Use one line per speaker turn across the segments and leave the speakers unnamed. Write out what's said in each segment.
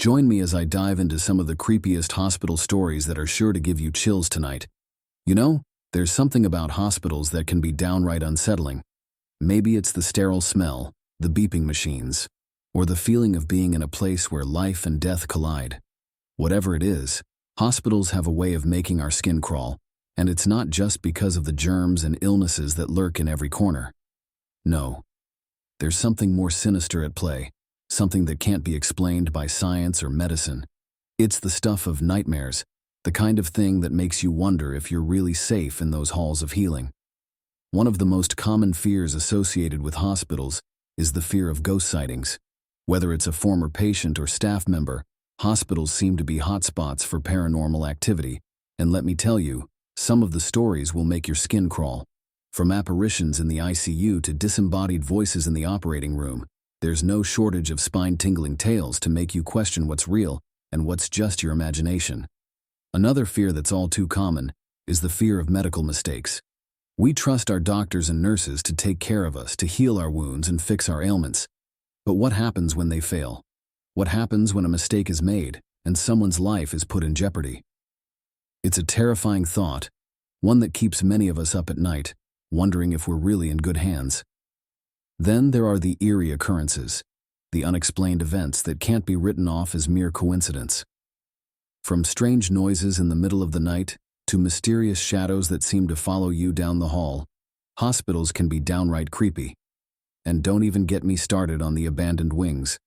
Join me as I dive into some of the creepiest hospital stories that are sure to give you chills tonight. You know, there's something about hospitals that can be downright unsettling. Maybe it's the sterile smell, the beeping machines, or the feeling of being in a place where life and death collide. Whatever it is, hospitals have a way of making our skin crawl, and it's not just because of the germs and illnesses that lurk in every corner. No, there's something more sinister at play, something that can't be explained by science or medicine. It's the stuff of nightmares, the kind of thing that makes you wonder if you're really safe in those halls of healing. One of the most common fears associated with hospitals is the fear of ghost sightings. Whether it's a former patient or staff member, hospitals seem to be hotspots for paranormal activity, and let me tell you, some of the stories will make your skin crawl. From apparitions in the ICU to disembodied voices in the operating room, there's no shortage of spine-tingling tales to make you question what's real and what's just your imagination. Another fear that's all too common is the fear of medical mistakes. We trust our doctors and nurses to take care of us, to heal our wounds and fix our ailments. But what happens when they fail? What happens when a mistake is made and someone's life is put in jeopardy? It's a terrifying thought, one that keeps many of us up at night, wondering if we're really in good hands. Then there are the eerie occurrences, the unexplained events that can't be written off as mere coincidence. From strange noises in the middle of the night to mysterious shadows that seem to follow you down the hall, hospitals can be downright creepy. And don't even get me started on the abandoned wings,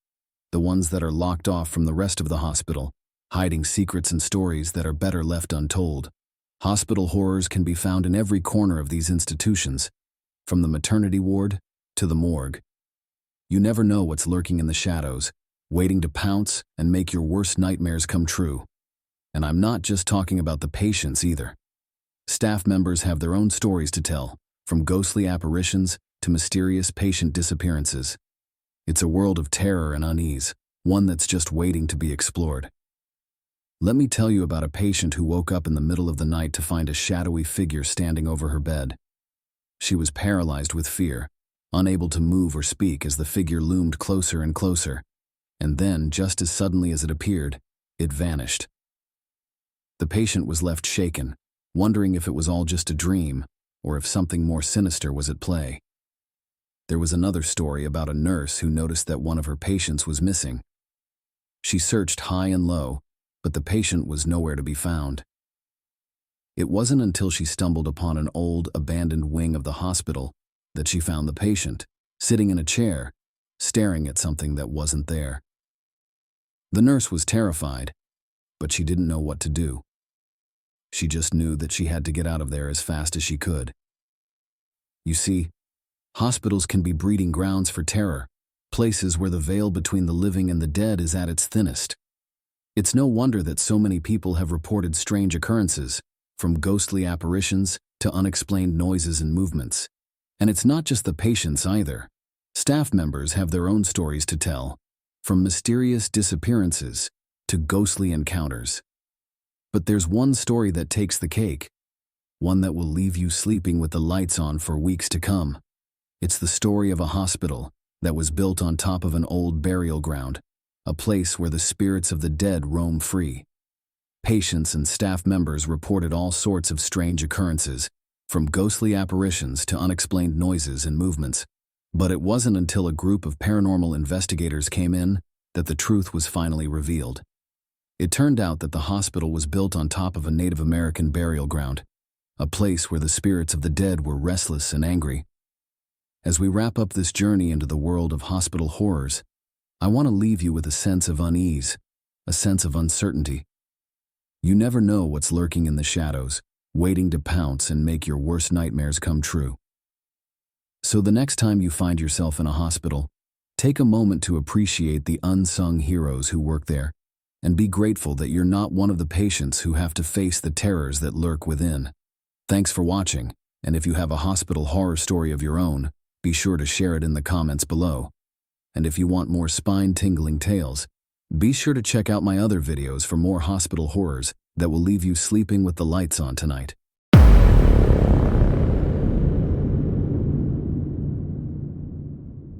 the ones that are locked off from the rest of the hospital, hiding secrets and stories that are better left untold. Hospital horrors can be found in every corner of these institutions, from the maternity ward to the morgue. You never know what's lurking in the shadows, waiting to pounce and make your worst nightmares come true. And I'm not just talking about the patients either. Staff members have their own stories to tell, from ghostly apparitions to mysterious patient disappearances. It's a world of terror and unease, one that's just waiting to be explored. Let me tell you about a patient who woke up in the middle of the night to find a shadowy figure standing over her bed. She was paralyzed with fear, unable to move or speak as the figure loomed closer and closer, and then, just as suddenly as it appeared, it vanished. The patient was left shaken, wondering if it was all just a dream or if something more sinister was at play. There was another story about a nurse who noticed that one of her patients was missing. She searched high and low, but the patient was nowhere to be found. It wasn't until she stumbled upon an old, abandoned wing of the hospital that she found the patient, sitting in a chair, staring at something that wasn't there. The nurse was terrified, but she didn't know what to do. She just knew that she had to get out of there as fast as she could. You see, hospitals can be breeding grounds for terror, places where the veil between the living and the dead is at its thinnest. It's no wonder that so many people have reported strange occurrences, from ghostly apparitions to unexplained noises and movements. And it's not just the patients either. Staff members have their own stories to tell, from mysterious disappearances to ghostly encounters. But there's one story that takes the cake, one that will leave you sleeping with the lights on for weeks to come. It's the story of a hospital that was built on top of an old burial ground, a place where the spirits of the dead roam free. Patients and staff members reported all sorts of strange occurrences, from ghostly apparitions to unexplained noises and movements. But it wasn't until a group of paranormal investigators came in that the truth was finally revealed. It turned out that the hospital was built on top of a Native American burial ground, a place where the spirits of the dead were restless and angry. As we wrap up this journey into the world of hospital horrors, I want to leave you with a sense of unease, a sense of uncertainty. You never know what's lurking in the shadows, waiting to pounce and make your worst nightmares come true. So the next time you find yourself in a hospital, take a moment to appreciate the unsung heroes who work there, and be grateful that you're not one of the patients who have to face the terrors that lurk within. Thanks for watching, and if you have a hospital horror story of your own, be sure to share it in the comments below. And if you want more spine-tingling tales, be sure to check out my other videos for more hospital horrors that will leave you sleeping with the lights on tonight.